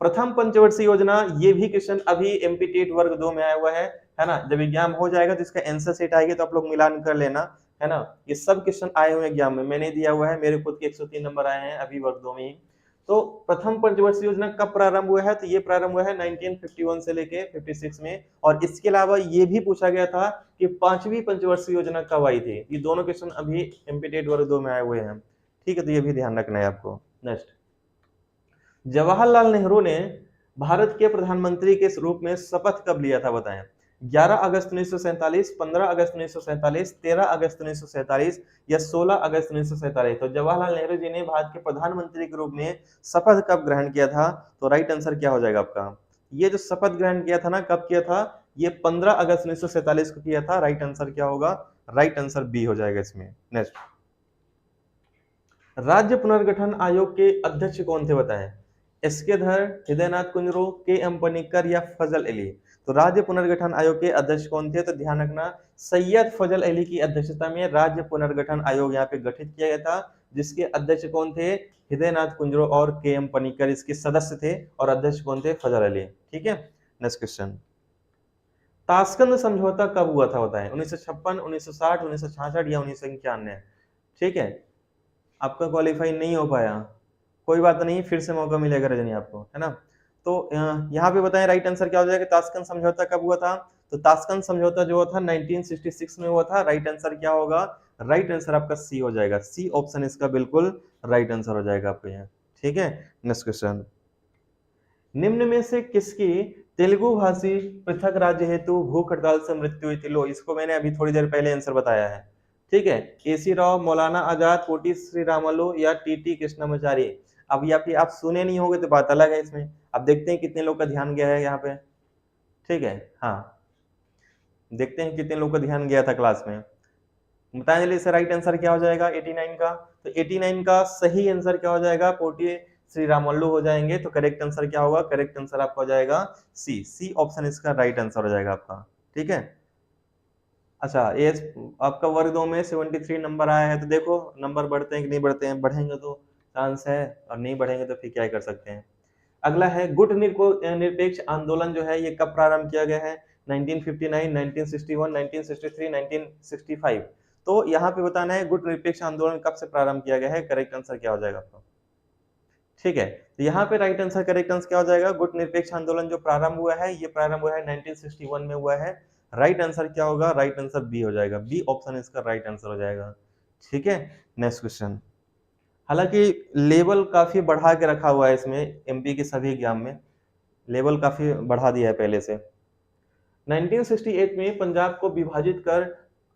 प्रथम पंचवर्षीय योजना, ये भी क्वेश्चन अभी एमपी टेट वर्ग 2 में आया हुआ है ना। जब एग्जाम हो जाएगा तो इसका आंसर सेट आएगा, तो आप लोग मिलान कर लेना, है ना। ये सब क्वेश्चन आए हुए एग्जाम में, मैंने दिया हुआ है, मेरे खुद के 103 नंबर आए हैं अभी वर्ग 2 में ही। तो प्रथम पंचवर्षीय योजना कब प्रारंभ हुआ है? तो ये प्रारंभ हुआ है 1951 से लेके 56 में। और इसके अलावा ये भी पूछा गया था कि पांचवी पंचवर्षीय योजना कब आई थी। ये दोनों क्वेश्चन अभी एमपी टेट वर्ग 2 में आए हुए हैं। ठीक है, तो ये भी ध्यान रखना है आपको। नेक्स्ट, जवाहरलाल नेहरू ने भारत के प्रधानमंत्री के रूप में शपथ कब लिया था बताएं। 11 अगस्त 1947, 15 अगस्त 1947, 13 अगस्त 1947 या 16 अगस्त 1947। तो जवाहरलाल नेहरू जी ने भारत के प्रधानमंत्री के रूप में शपथ कब ग्रहण किया था? तो राइट आंसर क्या हो जाएगा आपका? ये जो शपथ ग्रहण किया था ना, कब किया था? ये 15 अगस्त 1947 को किया था। राइट आंसर क्या होगा? राइट आंसर बी हो जाएगा इसमें। नेक्स्ट, राज्य पुनर्गठन आयोग के अध्यक्ष कौन थे बताएं। एसके धर, हृदयनाथ कुंजरो, के एम पनिक्कर या फजल अली। तो राज्य पुनर्गठन आयोग के अध्यक्ष कौन थे? तो ध्यान रखना, सैयद फजल अली की अध्यक्षता में राज्य पुनर्गठन आयोग यहाँ पे गठित किया गया था, जिसके अध्यक्ष कौन थे? हृदयनाथ कुंजरो और के एम पनिक्कर इसके सदस्य थे, और अध्यक्ष कौन थे? फजल अली। ठीक है, नेक्स्ट क्वेश्चन, ताशकंद समझौता कब हुआ था बताएं। 1956, 1960, 1966 या 1991। ठीक है, आपका क्वालिफाई नहीं हो पाया, कोई बात नहीं, फिर से मौका मिलेगा रजनी आपको, है ना। तो यहाँ पे बताएं राइट आंसर क्या हो जाएगा। ताशकंद समझौता कब हुआ था? तो ताशकंद समझौता जो हुआ था 1966 में हुआ था। राइट आंसर क्या होगा? राइट आंसर आपका सी हो जाएगा। सी ऑप्शन इसका बिल्कुल राइट आंसर हो जाएगा आपको यहाँ। ठीक है, नेक्स्ट क्वेश्चन, निम्न में से किसकी तेलुगु भाषी पृथक राज्य हेतु भूख हड़ताल से मृत्यु हुई थी? लो, इसको मैंने अभी थोड़ी देर पहले आंसर बताया है। ठीक है, एसी राव, मौलाना आजाद, पोटी श्रीरामुलु या टीटी कृष्णमाचारी। अब या फिर आप सुने नहीं होंगे तो बात अलग है इसमें। अब देखते हैं कितने लोग का ध्यान गया है यहाँ पे। ठीक है, हाँ, देखते हैं कितने लोग का ध्यान गया था क्लास में। बताएं जल्दी से, राइट आंसर क्या हो जाएगा 89 का? तो 89 का सही आंसर क्या हो जाएगा? पोटी श्री रामुलु हो जाएंगे। तो करेक्ट आंसर क्या होगा? करेक्ट आंसर आपका हो जाएगा सी। सी ऑप्शन इसका राइट आंसर हो जाएगा आपका। ठीक है, अच्छा, ये आपका वर्ग 2 में 73 नंबर आया है, तो देखो नंबर बढ़ते हैं कि नहीं बढ़ते हैं। बढ़ेंगे तो चांस है, और नहीं बढ़ेंगे तो फिर क्या कर सकते हैं। अगला है, गुट निरपेक्ष आंदोलन जो है ये कब प्रारंभ किया गया है? 1959, 1961, 1963, 1965। तो यहाँ पे बताना है गुट निरपेक्ष आंदोलन कब से प्रारंभ किया गया है। करेक्ट आंसर क्या हो जाएगा आपका? ठीक है, तो यहाँ पे राइट आंसर, करेक्ट आंसर क्या हो जाएगा? गुट निरपेक्ष आंदोलन जो प्रारंभ हुआ है, ये प्रारंभ हुआ है 1961 में हुआ है। राइट आंसर क्या होगा? राइट आंसर बी हो जाएगा। बी ऑप्शन इसका राइट आंसर हो जाएगा। ठीक है, नेक्स्ट क्वेश्चन, हालांकि लेवल काफी बढ़ा के रखा हुआ है इसमें, एमपी के सभी एग्जाम में लेवल काफी बढ़ा दिया है पहले से। 1968 में पंजाब को विभाजित कर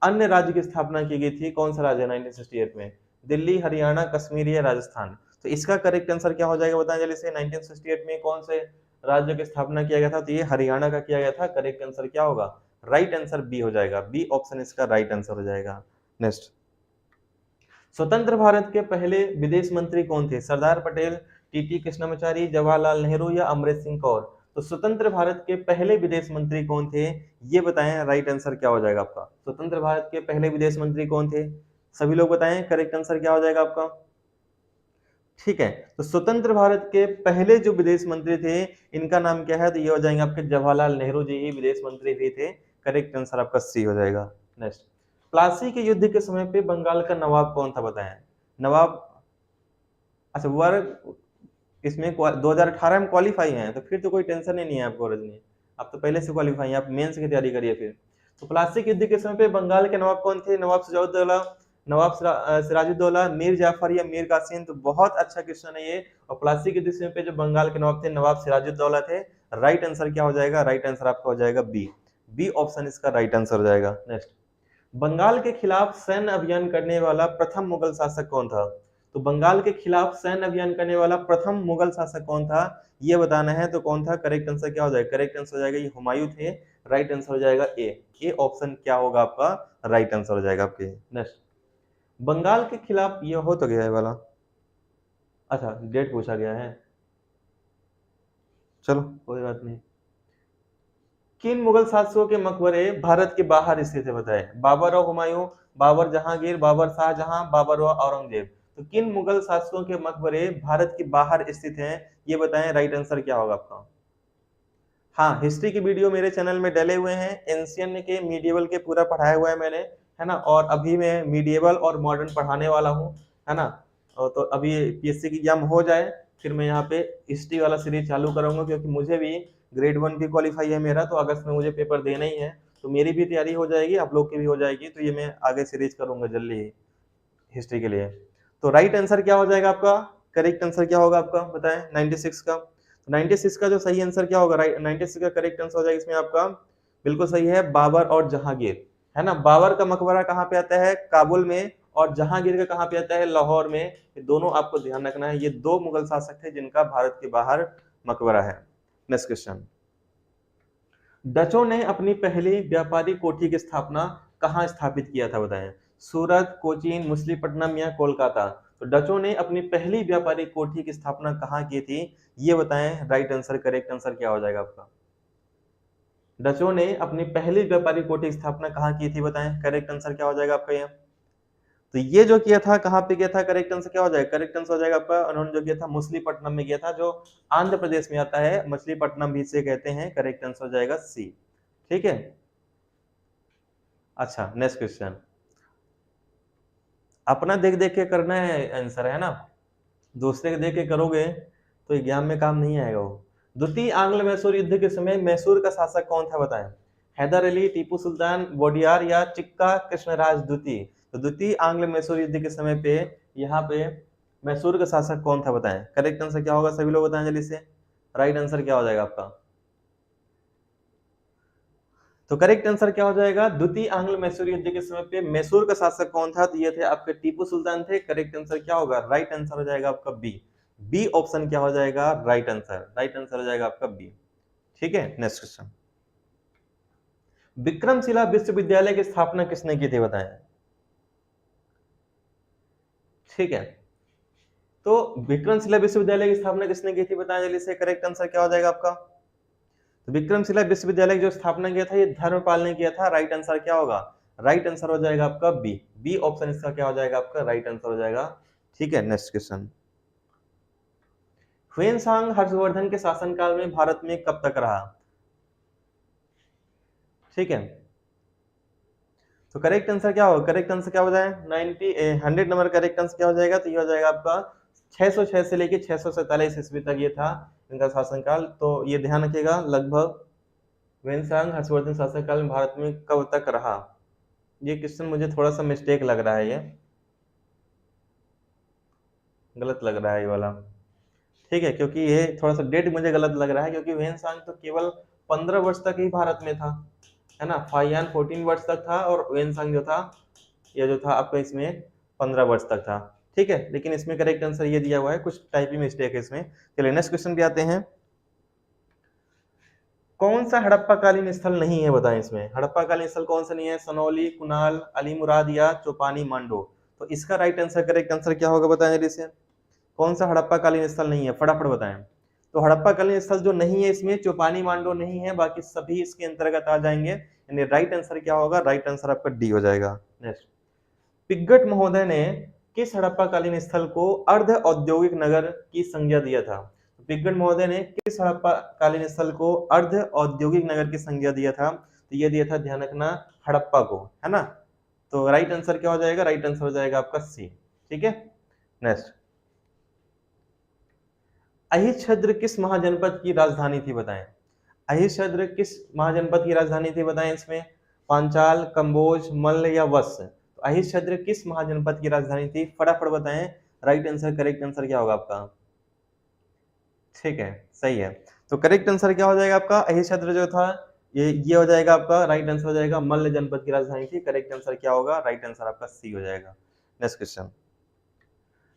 अन्य राज्य की स्थापना की गई थी। कौन सा राज्य है 1968 में? दिल्ली, हरियाणा, कश्मीर या राजस्थान। तो इसका करेक्ट आंसर क्या हो जाएगा बताएं जल्दी से। 1968 में कौन से राज्य की स्थापना किया गया था? तो ये हरियाणा का किया गया था। करेक्ट आंसर क्या होगा? राइट आंसर बी हो जाएगा। बी ऑप्शन इसका राइट आंसर हो जाएगा। नेक्स्ट, स्वतंत्र भारत के पहले विदेश मंत्री कौन थे? सरदार पटेल, टीटी कृष्णमाचारी, जवाहरलाल नेहरू या अमरीश सिंह कौर। तो स्वतंत्र भारत के पहले विदेश मंत्री कौन थे, ये बताएं, राइट आंसर क्या हो जाएगा आपका। स्वतंत्र भारत के पहले विदेश मंत्री कौन थे, सभी लोग बताएं, करेक्ट आंसर क्या हो जाएगा आपका। ठीक है, तो स्वतंत्र भारत के पहले जो विदेश मंत्री थे इनका नाम क्या है, तो ये हो जाएंगे आपके जवाहरलाल नेहरू जी ही विदेश मंत्री भी थे। करेक्ट आंसर आपका सी हो जाएगा। नेक्स्ट, प्लासी के युद्ध के समय पे बंगाल का नवाब कौन था बताएं। नवाब, अच्छा वर्ग इसमें 2018 में क्वालिफाई हैं, तो फिर तो कोई टेंशन ही नहीं है आपको रजनी, आप तो पहले से क्वालिफाई हैं, आप मेंस की तैयारी करिए फिर। तो प्लासी के युद्ध के समय पे बंगाल के नवाब कौन थे, नवाब सिराजुद्दौला, नवाब सिराजुद्दौला, मीर जाफर या मीर कासिम। तो बहुत अच्छा क्वेश्चन है ये। और प्लासी के युद्ध के समय पे जो बंगाल के नवाब थे नवाब सिराजुद्दौला थे। राइट आंसर क्या हो जाएगा, राइट आंसर आपका हो जाएगा बी, बी ऑप्शन इसका राइट आंसर हो जाएगा। नेक्स्ट, बंगाल के खिलाफ सैन्य अभियान करने वाला प्रथम मुगल शासक कौन था। तो बंगाल के खिलाफ सैन्य अभियान करने वाला प्रथम मुगल शासक कौन था, ये बताना है। तो कौन था, करेक्ट आंसर क्या हो जाएगा, करेक्ट आंसर हो जाएगा ये हुमायूं थे। राइट आंसर हो जाएगा ए, ए ऑप्शन क्या होगा आपका, राइट आंसर हो जाएगा आपके। नेक्स्ट, बंगाल के खिलाफ, ये हो तो गया है वाला, अच्छा डेट पूछा गया है, चलो कोई बात नहीं। किन मुगल शासकों के मकबरे भारत के बाहर स्थित है बताएं। बाबर और हुमायूं, बाबर जहांगीर, बाबर शाहजहां, बाबर और औरंगजेब। तो किन मुगल शासकों के मकबरे भारत के बाहर स्थित हैं, ये बताएं। राइट आंसर क्या होगा आपका। हाँ, हिस्ट्री की वीडियो मेरे चैनल में डले हुए हैं, एंशियन के मीडिएवल के पूरा पढ़ाया हुआ है मैंने, है ना। और अभी मैं मीडिएवल और मॉडर्न पढ़ाने वाला हूँ, है ना। तो अभी पीएससी की एग्जाम हो जाए फिर मैं यहाँ पे हिस्ट्री वाला सीरीज चालू करूंगा, क्योंकि मुझे भी ग्रेड 1 भी क्वालिफाई है मेरा, तो अगस्त में मुझे पेपर देना ही है, तो मेरी भी तैयारी हो जाएगी, आप लोग की भी हो जाएगी। तो ये मैं आगे सीरीज करूंगा जल्दी ही हिस्ट्री के लिए। तो राइट आंसर क्या हो जाएगा आपका, करेक्ट आंसर क्या होगा आपका बताएं 96 का। 96 का जो सही आंसर क्या होगा, राइट 96 का करेक्ट आंसर हो जाएगा इसमें आपका, बिल्कुल सही है, बाबर और जहांगीर, है ना। बाबर का मकबरा कहाँ पे आता है, काबुल में, और जहांगीर का कहाँ पे आता है, लाहौर में। ये दोनों आपको ध्यान रखना है, ये दो मुगल शासक थे जिनका भारत के बाहर मकबरा है। नेक्स्ट क्वेश्चन, डचों ने अपनी पहली व्यापारिक कोठी की स्थापना कहाँ स्थापित किया था बताएं। सूरत, कोचीन, मछलीपट्टनम या कोलकाता। तो डचों ने अपनी पहली व्यापारिक कोठी की स्थापना कहाँ की थी, ये बताएं। राइट आंसर, करेक्ट आंसर क्या हो जाएगा आपका। डचों ने अपनी पहली व्यापारिक कोठी की स्थापना कहाँ की थी बताएं, करेक्ट आंसर क्या हो जाएगा आपका ये। तो ये जो किया था कहाँ पे किया था, करेक्ट आंसर क्या हो जाएगा, करेक्ट आंसर हो जाएगा आपका, उन्होंने जो किया था मछलीपट्टनम में किया था, जो आंध्र प्रदेश में आता है, मछलीपट्टनम भी से कहते हैं। करेक्ट आंसर हो जाएगा सी, ठीक है। अच्छा नेक्स्ट क्वेश्चन, अपना देख देख के करना है आंसर, है ना, दूसरे के देख के करोगे तो एग्जाम में काम नहीं आएगा वो। द्वितीय आंग्ल मैसूर युद्ध के समय मैसूर का शासक कौन था बताएं। हैदर अली, टीपू सुल्तान, वोडियार या चिक्का कृष्णराज द्वितीय। तो द्वितीय आंग्ल मैसूर युद्ध के समय पे यहाँ पे मैसूर का शासक कौन था बताएं। करेक्ट आंसर क्या होगा, सभी लोग बताएं जल्दी से। राइट आंसर क्या हो जाएगा आपका। तो करेक्ट आंसर क्या हो जाएगा, द्वितीय आंग्ल मैसूर युद्ध के समय पे मैसूर का शासक कौन था, तो ये थे आपके टीपू सुल्तान थे। करेक्ट आंसर क्या होगा, राइट आंसर हो जाएगा आपका बी, बी ऑप्शन क्या हो जाएगा, राइट आंसर, राइट आंसर हो जाएगा आपका बी, ठीक है। नेक्स्ट क्वेश्चन, विक्रमशिला विश्वविद्यालय की स्थापना किसने की थी बताएं। ठीक है, तो विक्रमशिला विश्वविद्यालय की स्थापना किसने की थी बताएं जल्दी से। करेक्ट आंसर क्या हो जाएगा आपका। तो विक्रमशिला विश्वविद्यालय की जो स्थापना किया था ये धर्मपाल ने किया था। राइट आंसर क्या होगा, राइट आंसर हो जाएगा आपका बी, बी ऑप्शन इसका क्या हो जाएगा आपका, राइट आंसर हो जाएगा, ठीक है। नेक्स्ट क्वेश्चन, ह्वेनसांग हर्षवर्धन के शासनकाल में भारत में कब तक रहा। ठीक है, तो करेक्ट आंसर क्या होगा, करेक्ट आंसर क्या हो जाएगा 90 100 नंबर करेक्ट आंसर क्या हो जाएगा, तो ये हो जाएगा आपका 606 से लेके 647 ईस्वी तक ये था इनका शासनकाल। तो ये ध्यान रखिएगा, लगभग ह्वेनसांग हर्षवर्धन शासनकाल में भारत में कब तक रहा। ये क्वेश्चन मुझे थोड़ा सा मिस्टेक लग रहा है, ये गलत लग रहा है ये वाला, ठीक है, क्योंकि ये थोड़ा सा डेट मुझे गलत लग रहा है, क्योंकि ह्वेनसांग तो केवल 15 वर्ष तक ही भारत में था, है ना। फाहियान 14 वर्ष तक था और ह्वेनसांग जो था ये जो था आपका इसमें 15 वर्ष तक था, ठीक है। लेकिन इसमें करेक्ट आंसर ये दिया हुआ है, कुछ टाइपिंग मिस्टेक है इसमें। चलिए नेक्स्ट क्वेश्चन पे आते हैं, कौन सा हड़प्पा कालीन स्थल नहीं है बताएं इसमें। हड़प्पा कालीन स्थल कौन सा नहीं है, सनौली, कुनाल, अली मुराद या चौपानी मांडो। तो इसका राइट आंसर, करेक्ट आंसर क्या होगा बताएं जल्दी से। कौन सा हड़प्पा कालीन स्थल नहीं है, फटाफट बताएं। तो हड़प्पाकालीन स्थल जो नहीं है इसमें चौपानी मांडो नहीं है, बाकी सभी इसके अंतर्गत आ जाएंगे, यानी राइट आंसर क्या होगा, राइट आंसर आपका डी हो जाएगा। नेक्स्ट, पिग्गट महोदय ने किस हड़प्पाकालीन स्थल को अर्ध औद्योगिक नगर की संज्ञा दिया था? पिग्गट महोदय ने किस हड़प्पाकालीन स्थल को अर्ध औद्योगिक नगर की संज्ञा दिया था? तो ये दिया था, ध्यान रखना, हड़प्पा को, है ना। तो राइट आंसर क्या हो जाएगा, राइट आंसर हो जाएगा आपका सी। ठीक है। नेक्स्ट, अहिच्छद्र किस महाजनपद की राजधानी थी, बताएं। अहिच्छद्र किस महाजनपद की राजधानी थी, बताएं इसमें, पांचाल, कंबोज, मल्ल या वत्स। तो अहिच्छद्र किस महाजनपद की राजधानी थी, फटाफट बताएं। राइट आंसर, करेक्ट आंसर क्या होगा आपका? ठीक है, सही है। तो करेक्ट आंसर क्या हो जाएगा आपका, अहिच्छद्र जो था ये हो जाएगा आपका, राइट आंसर हो जाएगा, मल्ल जनपद की राजधानी थी। करेक्ट आंसर क्या होगा, राइट आंसर आपका सी हो जाएगा। नेक्स्ट क्वेश्चन,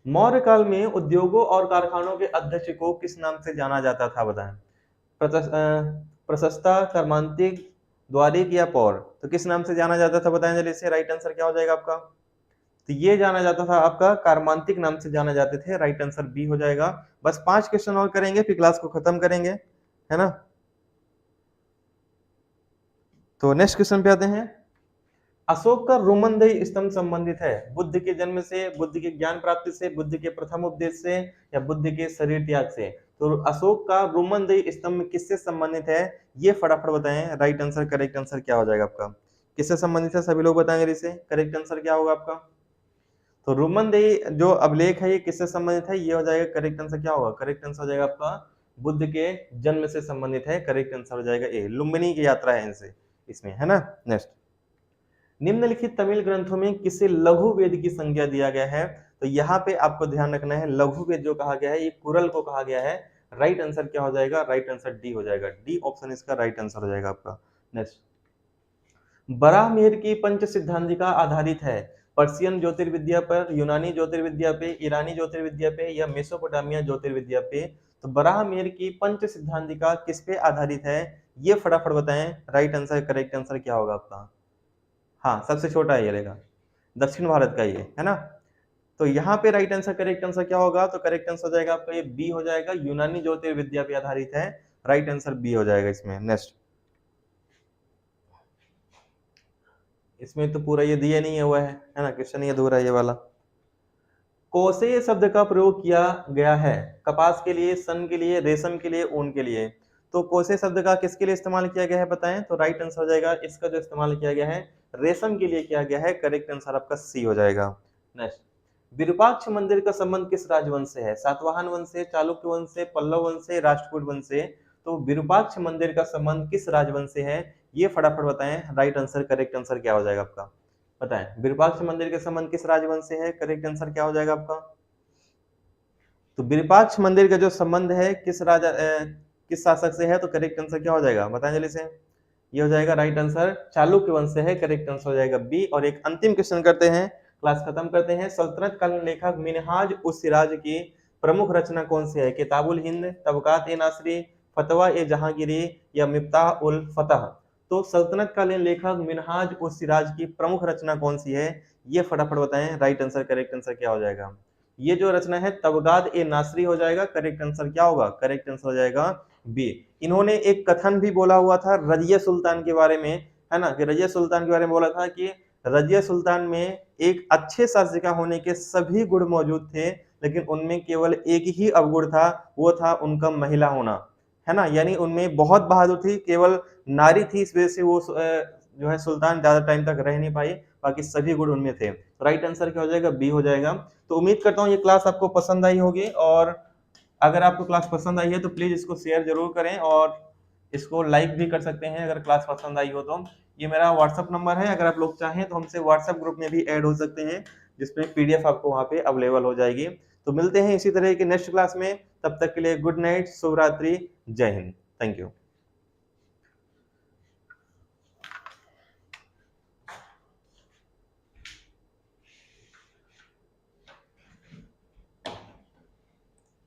मौर्य काल में उद्योगों और कारखानों के अध्यक्ष को किस नाम से जाना जाता था, बताएं। प्रशस्ता, कर्मांतिक, द्वारिक या पौर। तो किस नाम से जाना जाता था, बताएं जल्दी से। राइट आंसर क्या हो जाएगा आपका? तो ये जाना जाता था आपका, कार्मांतिक नाम से जाना जाते थे। राइट आंसर बी हो जाएगा। बस 5 क्वेश्चन और करेंगे फिर क्लास को खत्म करेंगे, है ना। तो नेक्स्ट क्वेश्चन पे आते हैं। अशोक का रोमनदेही स्तंभ संबंधित है बुद्ध के जन्म से, बुद्ध के ज्ञान प्राप्ति से, बुद्ध के प्रथम उपदेश से या बुद्ध के शरीर त्याग से। तो अशोक का रोमनदेही स्तंभ किससे संबंधित है, ये फटाफट बताएं। राइट आंसर, करेक्ट आंसर क्या हो जाएगा आपका? किससे संबंधित है, सभी लोग बताएंगे इसे। करेक्ट आंसर क्या होगा आपका? तो रोमनदेही जो अभिलेख है ये किससे संबंधित है, ये हो जाएगा, करेक्ट आंसर क्या होगा? करेक्ट आंसर हो जाएगा आपका बुद्ध के जन्म से संबंधित है। करेक्ट आंसर हो जाएगा ए, लुम्बिनी की यात्रा है इनसे इसमें, है ना। नेक्स्ट, निम्नलिखित तमिल ग्रंथों में किसे लघु वेद की संज्ञा दिया गया है? तो यहाँ पे आपको ध्यान रखना है, लघु वेद जो कहा गया है ये कुरल को कहा गया है। राइट आंसर क्या हो जाएगा? राइट आंसर डी हो जाएगा। डी ऑप्शन इसका राइट आंसर हो जाएगा आपका। नेक्स्ट, बराहमिहिर की पंच सिद्धांतिका आधारित है पर्शियन ज्योतिर्विद्या पर, यूनानी ज्योतिर्विद्या पे, ईरानी ज्योतिर्विद्या पे या मेसोपोटामिया ज्योतिर्विद्या पे। तो बराहमिहिर की पंच सिद्धांतिका किस पे आधारित है, ये फटाफट बताएं। राइट आंसर, करेक्ट आंसर क्या होगा आपका? हाँ, सबसे छोटा है ये रहेगा, दक्षिण भारत का ये, है ना। तो यहाँ पे राइट आंसर, करेक्ट आंसर क्या होगा? तो करेक्ट आंसर हो जाएगा आपका ये बी हो जाएगा, यूनानी ज्योतिर्विद्या पे आधारित है। राइट आंसर बी हो जाएगा इसमें। नेक्स्ट, इसमें तो पूरा ये दिया नहीं हुआ है ना, क्वेश्चन ये अधूरा है ये वाला। कोसे शब्द का प्रयोग किया गया है कपास के लिए, सन के लिए, रेशम के लिए, ऊन के लिए। तो कोसे शब्द का किसके लिए इस्तेमाल किया गया है, बताएं। तो राइट आंसर हो जाएगा इसका जो इस्तेमाल किया गया है रेशम के लिए किया गया है। करेक्ट आंसर आपका सी हो जाएगा। नेक्स्ट, विरूपाक्ष मंदिर का संबंध किस राजवंश से है? सातवाहन वंश से, चालुक्य वंश से, पल्लव वंश से, राष्ट्रकूट वंश से। तो विरूपाक्ष मंदिर का संबंध किस राजवंश से है, ये फटाफट बताएं। राइट आंसर, करेक्ट आंसर क्या हो जाएगा आपका? बताएं, विरूपाक्ष मंदिर के संबंध किस राजवंश से है? करेक्ट आंसर क्या हो जाएगा आपका? तो विरूपाक्ष मंदिर का जो संबंध है किस शासक से है? तो करेक्ट आंसर क्या हो जाएगा, बताएं जल्दी से। ये हो जाएगा राइट आंसर, चालुक्य वंश से है। करेक्ट आंसर हो जाएगा बी। और एक अंतिम क्वेश्चन करते हैं, क्लास खत्म करते हैं। सल्तनत कालीन लेखक मिनहाज उस सिराज की प्रमुख रचना कौन सी है? किताबुल हिंद, तबकात ए नासरी, फतवा ए जहांगीरी या मिफ्ताह उल फतह। तो सल्तनत कालीन लेखक मिनहाज उस सिराज की प्रमुख रचना कौन सी है, ये फटाफट बताएं। राइट आंसर, करेक्ट आंसर क्या हो जाएगा? ये जो रचना है तबगात ए नासरी हो जाएगा। करेक्ट आंसर क्या होगा? करेक्ट आंसर हो जाएगा बी। इन्होंने एक कथन भी बोला हुआ था रजिया सुल्तान के बारे में, है ना, कि रजिया सुल्तान के बारे में बोला था कि रजिया सुल्तान में एक अच्छे शासिका होने के सभी गुण मौजूद थे, लेकिन उनमें केवल एक ही अवगुण था, वो था उनका महिला होना, है ना। यानी उनमें बहुत बहादुर थी, केवल नारी थी, इस वजह से वो जो है सुल्तान ज्यादा टाइम तक रह नहीं पाई, बाकी सभी गुण उनमें थे। राइट आंसर क्या हो जाएगा? बी हो जाएगा। तो उम्मीद करता हूँ ये क्लास आपको पसंद आई होगी, और अगर आपको क्लास पसंद आई है तो प्लीज इसको शेयर जरूर करें और इसको लाइक भी कर सकते हैं अगर क्लास पसंद आई हो तो। ये मेरा व्हाट्सअप नंबर है, अगर आप लोग चाहें तो हमसे व्हाट्सएप ग्रुप में भी ऐड हो सकते हैं, जिसमें पीडीएफ आपको वहां पे अवेलेबल हो जाएगी। तो मिलते हैं इसी तरह की नेक्स्ट क्लास में, तब तक के लिए गुड नाइट, शुभ रात्रि, जय हिंद, थैंक यू।